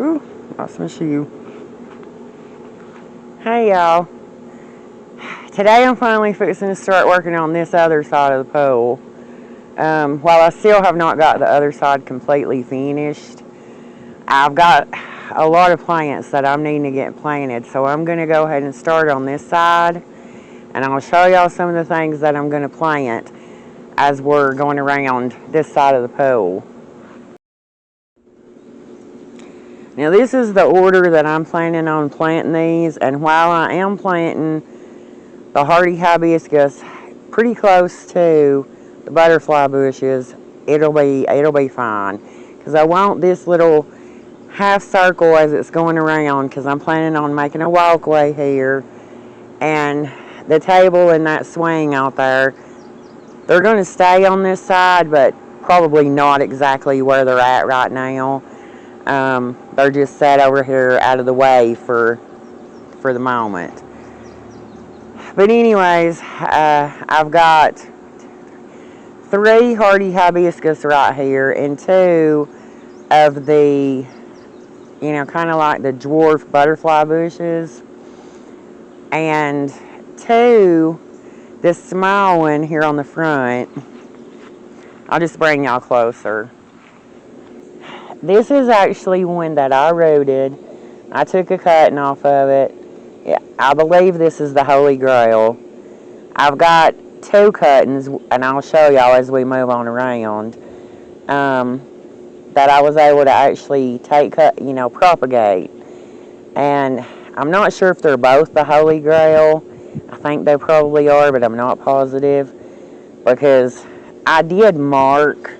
Ooh, lost my shoe. Hey y'all. Today I'm finally fixing to start working on this other side of the pole. While I still have not got the other side completely finished, I've got a lot of plants that I'm needing to get planted. So I'm going to go ahead and start on this side. And I'll show y'all some of the things that I'm going to plant as we're going around this side of the pole. Now this is the order that I'm planning on planting these, and while I am planting the hardy hibiscus pretty close to the butterfly bushes, it'll be fine, because I want this little half circle as it's going around, because I'm planning on making a walkway here, and the table and that swing out there, they're going to stay on this side, but probably not exactly where they're at right now. They're just set over here out of the way for the moment. But anyways, I've got 3 hardy hibiscus right here, and 2 of the, kind of like the dwarf butterfly bushes, and 2, this small one here on the front. I'll just bring y'all closer. This is actually one that I rooted. I took a cutting off of it. Yeah, I believe this is the Holy Grail. I've got 2 cuttings, and I'll show y'all as we move on around, that I was able to actually propagate. And I'm not sure if they're both the Holy Grail. I think they probably are, but I'm not positive, because I did mark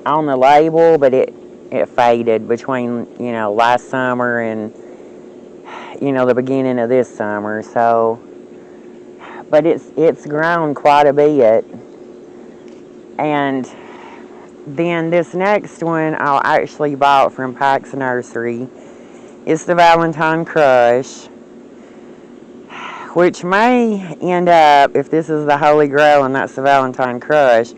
on the label, but it faded between, last summer and, the beginning of this summer. So, but it's grown quite a bit. And then this next one I'll actually bought from Pax Nursery. It's the Valentine Crush, which may end up, if this is the Holy Grail and that's the Valentine Crush,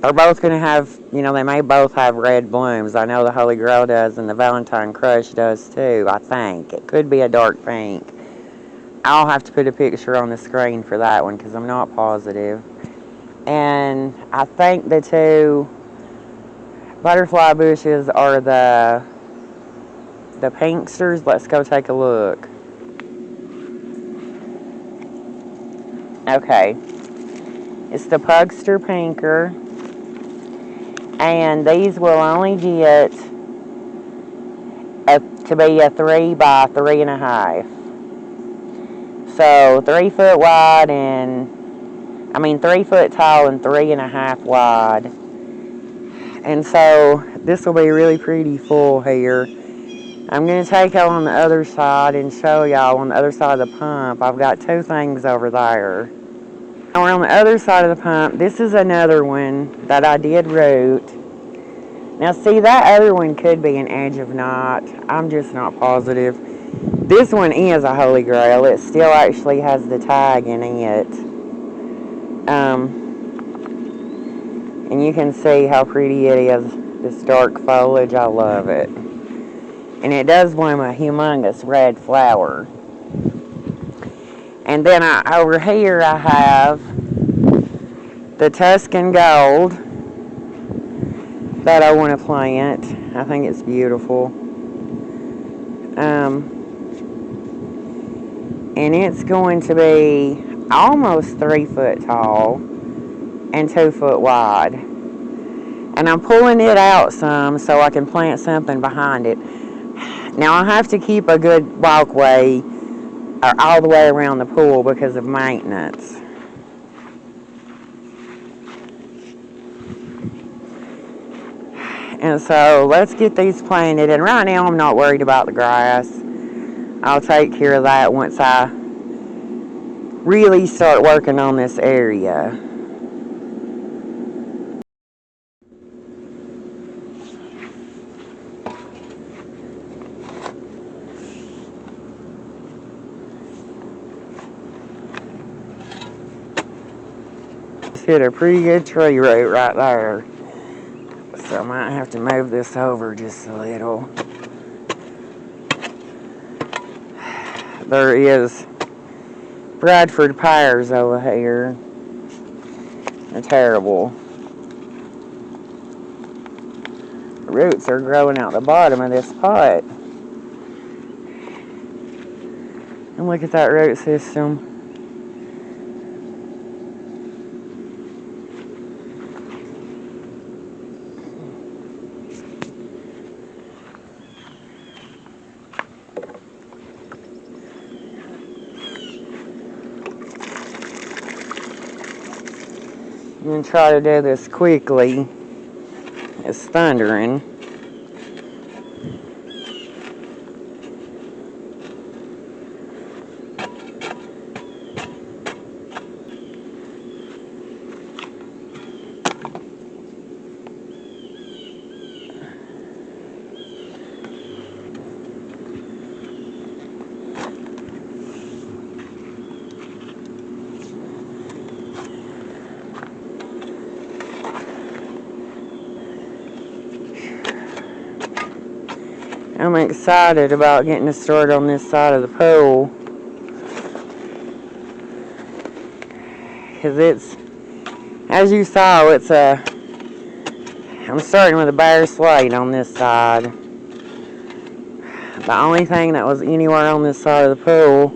they're both going to have, they may both have red blooms. I know the Holy Grail does, and the Valentine Crush does too, I think. It could be a dark pink. I'll have to put a picture on the screen for that one, because I'm not positive. And I think the 2 butterfly bushes are the pinksters. Let's go take a look. Okay. It's the Pugster Pinker. And these will only get to be a 3 by 3.5. So 3 foot wide 3 foot tall and 3.5 wide. And so this will be really pretty full here. I'm going to take y'all on the other side and show y'all on the other side of the pump. I've got 2 things over there. Now we're on the other side of the pump. This is another one that I did root. Now see, that other one could be an Edge of Night. I'm just not positive. This one is a Holy Grail. It still actually has the tag in it. And you can see how pretty it is. This dark foliage, I love it. And it does bloom a humongous red flower. And then over here I have the Tuscan Gold that I want to plant. I think it's beautiful. And it's going to be almost 3 foot tall and 2 foot wide. And I'm pulling it out some so I can plant something behind it. Now I have to keep a good walkway all the way around the pool because of maintenance. And so let's get these planted. And right now I'm not worried about the grass. I'll take care of that once I really start working on this area. Hit a pretty good tree root right there. So I might have to move this over just a little. There is Bradford pears over here. They're terrible. The roots are growing out the bottom of this pot. And look at that root system. I'm going to try to do this quickly. It's thundering. I'm excited about getting to start on this side of the pool. Because it's, as you saw, I'm starting with a bare slate on this side. The only thing that was anywhere on this side of the pool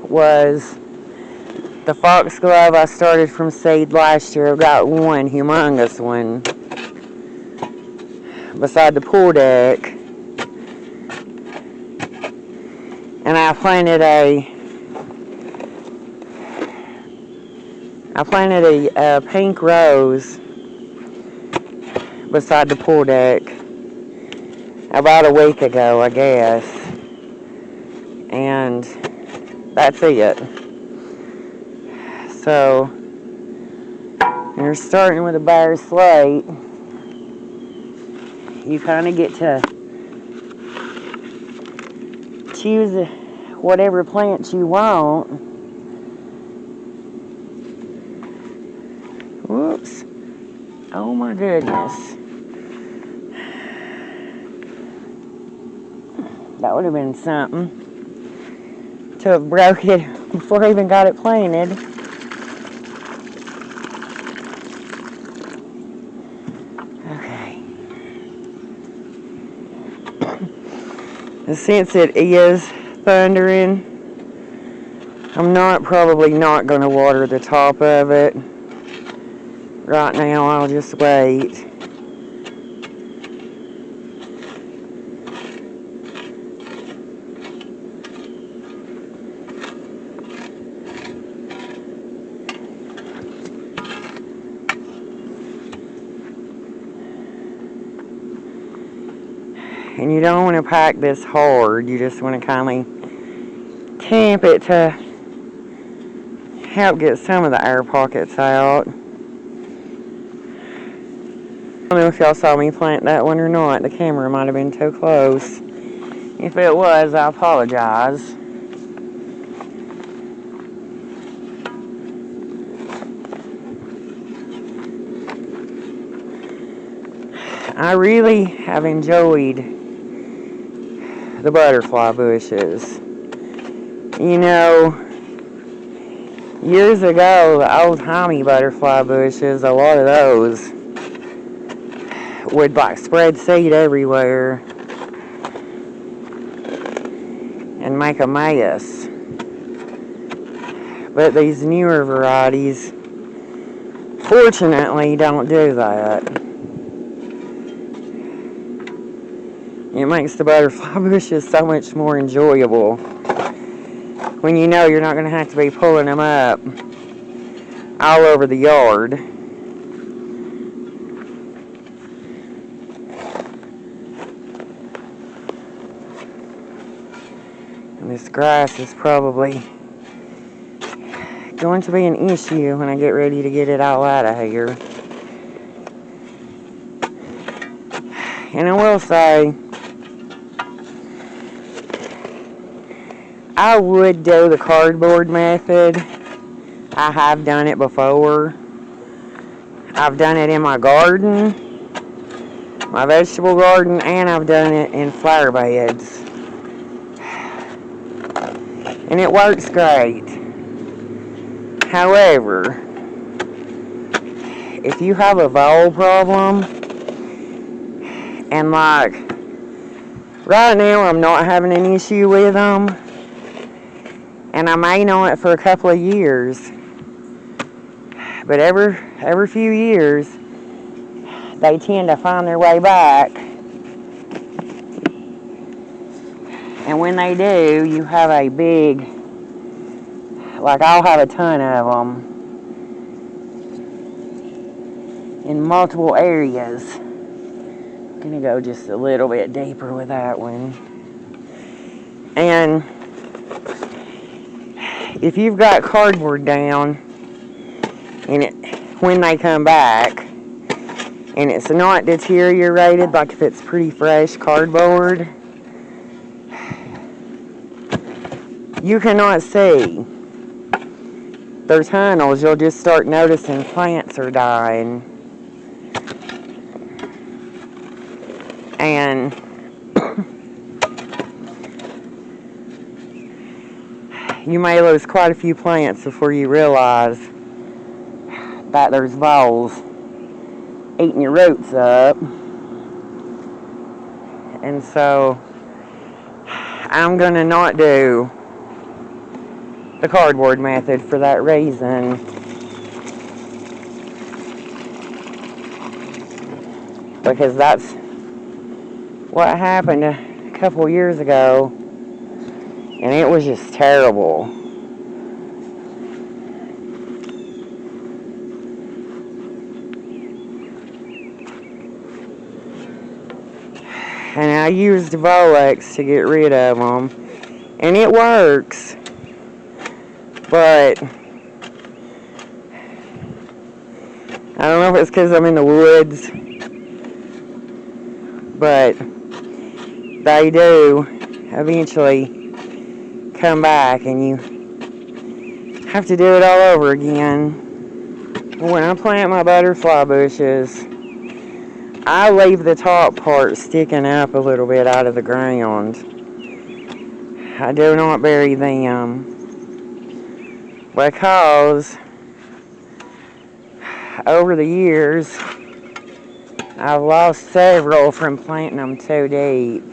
was the foxglove I started from seed last year. I've got one humongous one beside the pool deck. And I planted a pink rose beside the pool deck about a week ago, I guess. And that's it. So, you're starting with a bare slate. You kind of get to choose whatever plants you want. Whoops. Oh my goodness. That would have been something to have broke it before I even got it planted. Okay. And since it is thundering, I'm probably not going to water the top of it. Right now, I'll just wait. And you don't want to pack this hard. You just want to kind of tamp it to help get some of the air pockets out. I don't know if y'all saw me plant that one or not. The camera might have been too close. If it was, I apologize. I really have enjoyed the butterfly bushes. You know, years ago, the old-timey butterfly bushes, a lot of those would like spread seed everywhere and make a mess. But these newer varieties, fortunately, don't do that. It makes the butterfly bushes so much more enjoyable when you know you're not going to have to be pulling them up all over the yard. And this grass is probably going to be an issue when I get ready to get it all out of here. And I will say, I would do the cardboard method. I have done it before. I've done it in my garden. my vegetable garden, and I've done it in flower beds. And it works great. However, if you have a vole problem, and like, right now I'm not having an issue with them, and I may not for a couple of years, but every few years, they tend to find their way back. And when they do, you have a big, like I'll have a ton of them in multiple areas. I'm going to go just a little bit deeper with that one. And if you've got cardboard down, and when they come back, and it's not deteriorated, like if it's pretty fresh cardboard, you cannot see their tunnels. You'll just start noticing plants are dying. And you may lose quite a few plants before you realize that there's voles eating your roots up. And so I'm going to not do the cardboard method for that reason. Because that's what happened a couple years ago, and it was just terrible. And I used Volex to get rid of them, and it works. But I don't know if it's because I'm in the woods, but they do eventually come back, and you have to do it all over again. When I plant my butterfly bushes, I leave the top part sticking up a little bit out of the ground. I do not bury them, because over the years I've lost several from planting them too deep.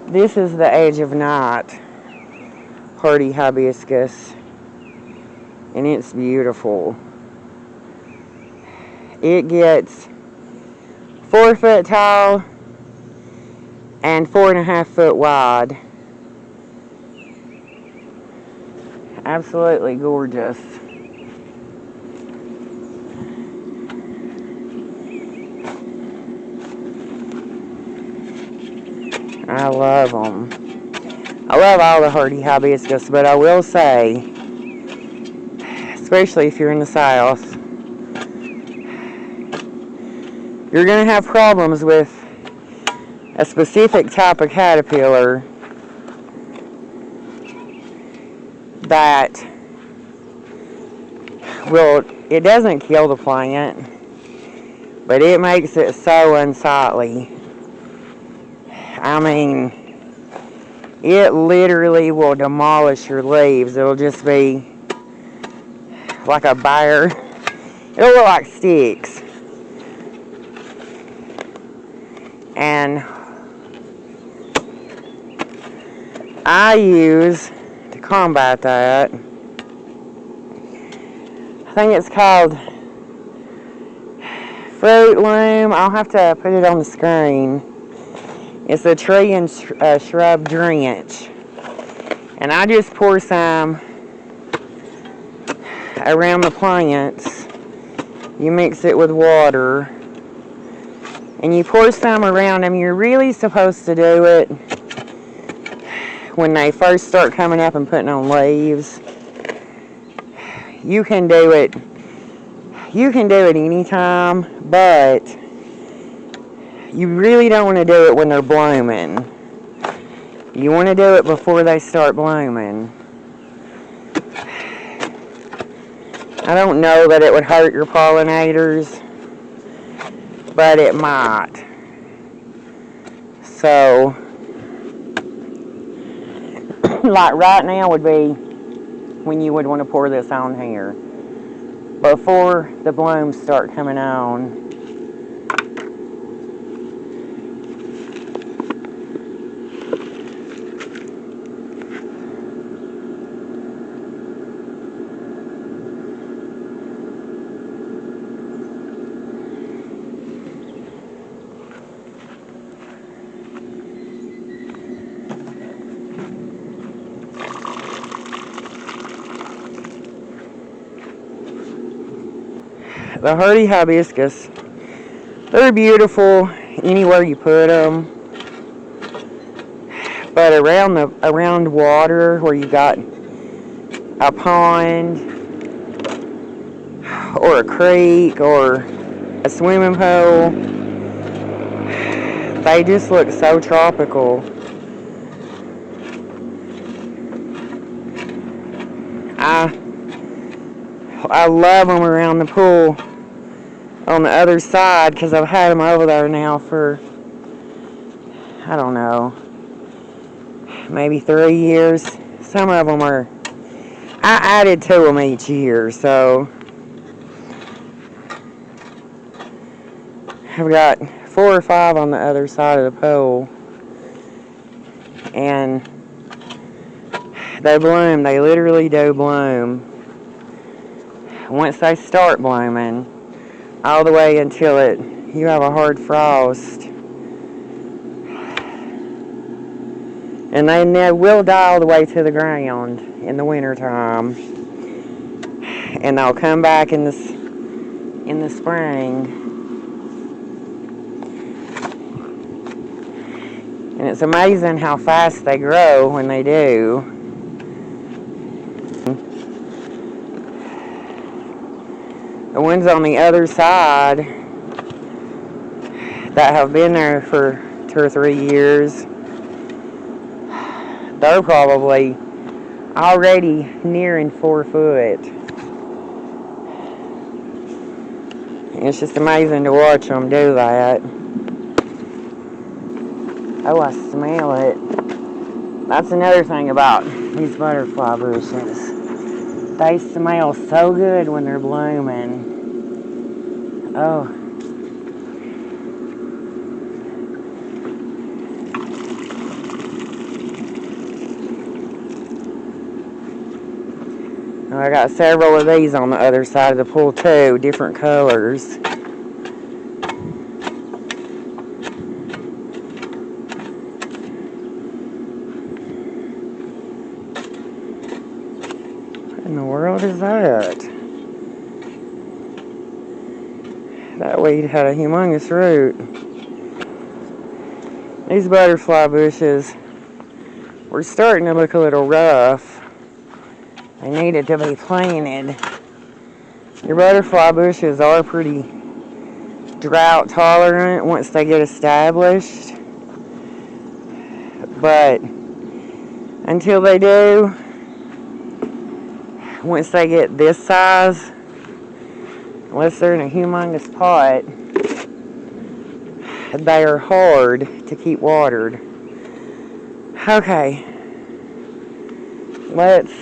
This is the Edge of Night hardy hibiscus, and it's beautiful. It gets 4 foot tall and 4.5 foot wide. Absolutely gorgeous. I love them. I love all the hardy hibiscus, but I will say, especially if you're in the South, you're going to have problems with a specific type of caterpillar that it doesn't kill the plant, but it makes it so unsightly. I mean, it literally will demolish your leaves. It'll just be like a bare, it'll look like sticks. And I use, to combat that, I think it's called Fruit Loom. I'll have to put it on the screen. It's a tree and shrub drench. And I just pour some around the plants. You mix it with water. And you pour some around them. You're really supposed to do it when they first start coming up and putting on leaves. You can do it anytime, but you really don't want to do it when they're blooming. You want to do it before they start blooming. I don't know that it would hurt your pollinators, but it might. So, like right now would be when you would want to pour this on here before the blooms start coming on. The hardy hibiscus, they're beautiful anywhere you put them, but around water where you got a pond or a creek or a swimming pool, they just look so tropical. I love them around the pool on the other side because I've had them over there now for, I don't know, maybe 3 years. Some of them I added to them each year, so I've got 4 or 5 on the other side of the pole, and they bloom. They literally do bloom once they start blooming, all the way until you have a hard frost. And they will die all the way to the ground in the wintertime. And they'll come back in the spring. And it's amazing how fast they grow when they do. The ones on the other side that have been there for 2 or 3 years, they're probably already nearing 4 foot. It's just amazing to watch them do that. Oh, I smell it. That's another thing about these butterfly bushes. They smell so good when they're blooming. Oh. I got several of these on the other side of the pool too, different colors. What in the world is that? That weed had a humongous root. These butterfly bushes were starting to look a little rough. They needed to be planted. Your butterfly bushes are pretty drought tolerant once they get established. But until they do, once they get this size, unless they're in a humongous pot, they are hard to keep watered. Okay, let's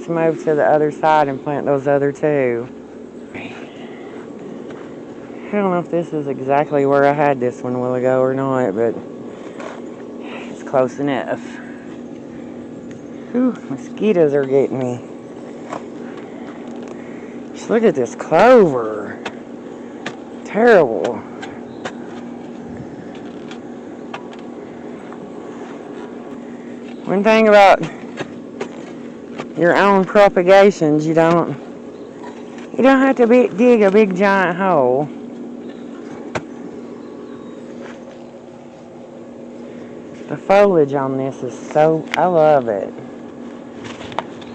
move to the other side and plant those other 2. I don't know if this is exactly where I had this one a while ago or not, but it's close enough. Whew, mosquitoes are getting me. Just look at this clover. Terrible. One thing about your own propagations, you don't have to dig a big giant hole. The foliage on this is I love it.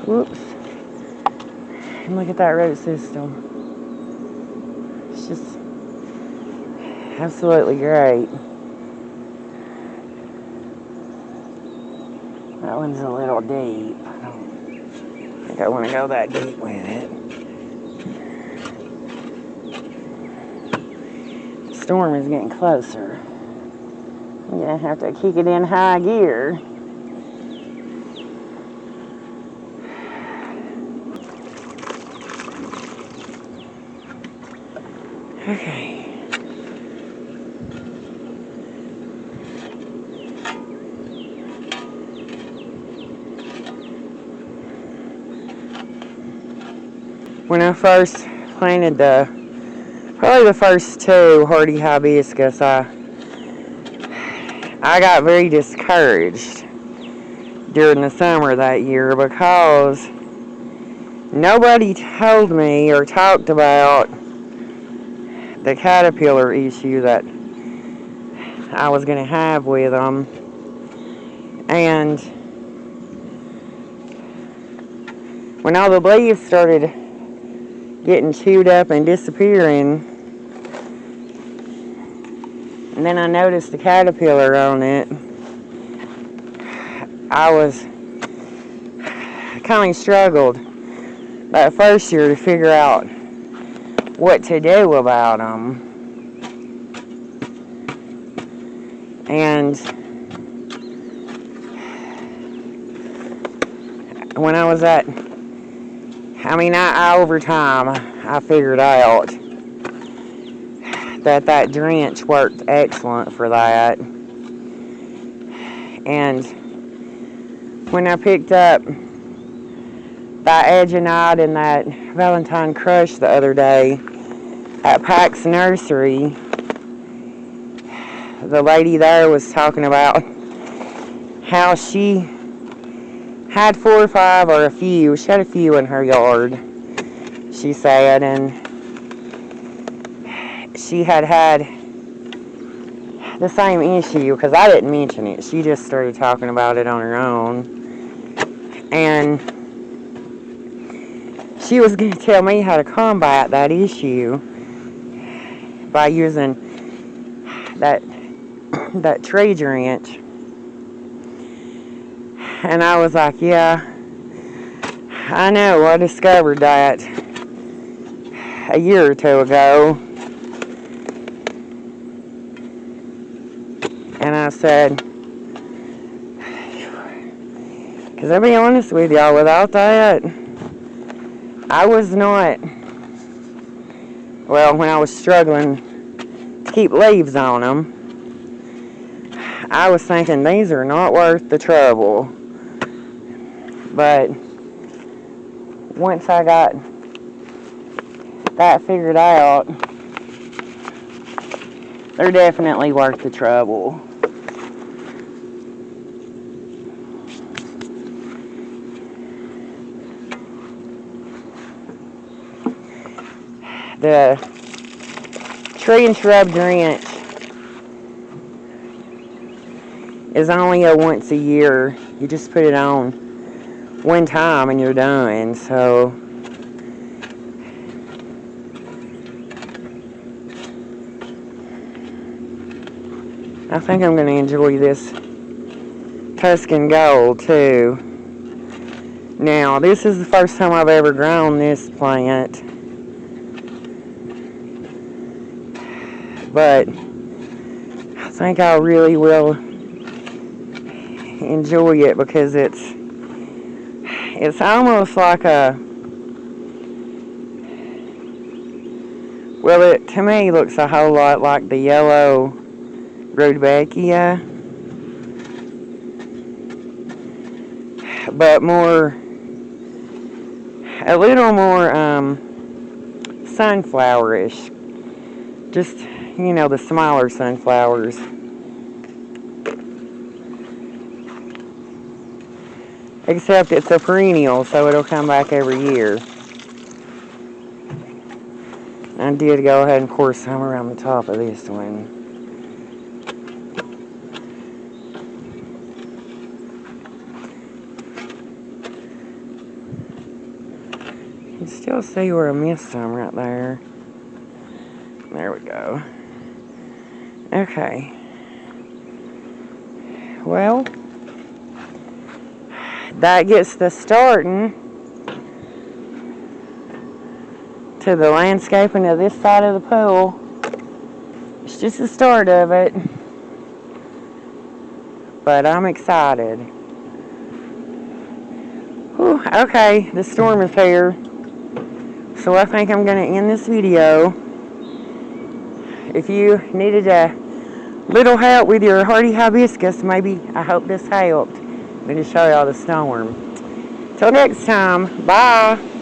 Whoops. And look at that root system. It's just absolutely great. That one's a little deep. I don't think I want to go that deep with it. storm is getting closer. I'm gonna have to kick it in high gear. Okay. When I first planted probably the first two hardy hibiscus, I got very discouraged during the summer that year because nobody told me or talked about the caterpillar issue that I was going to have with them. And when all the leaves started getting chewed up and disappearing, and then I noticed the caterpillar on it, I kind of struggled that first year to figure out what to do about them. And when I was I over time, I figured out that drench worked excellent for that. And when I picked up that Edgenite and that Valentine Crush the other day at Pack's Nursery, the lady there was talking about how she had 4 or 5 or a few. She had a few in her yard, she said, and she had the same issue because I didn't mention it. She just started talking about it on her own, and she was going to tell me how to combat that issue by using that tree drench. And I was like, yeah, I know, I discovered that a year or two ago. And I said, because I'll be honest with y'all, without that, I was not, well, when I was struggling to keep leaves on them, I was thinking these are not worth the trouble. But once I got that figured out, they're definitely worth the trouble. The tree and shrub drench is only a once a year. You just put it on one time and you're done. So I think I'm going to enjoy this Tuscan Gold too. Now, this is the first time I've ever grown this plant, but I think I really will enjoy it because it's almost like it to me looks a whole lot like the yellow Rudbeckia, but a little more sunflowerish, just, the smaller sunflowers. Except it's a perennial, so it'll come back every year. I did go ahead and pour some around the top of this one. You can still see where I missed some right there. There we go. Okay. Well, that gets the starting to the landscaping of this side of the pool. It's just the start of it. But I'm excited. Whew, okay, the storm is here. So I think I'm going to end this video. If you needed a little help with your hardy hibiscus, maybe I hope this helped. I'm going to show y'all the storm. Till next time, bye.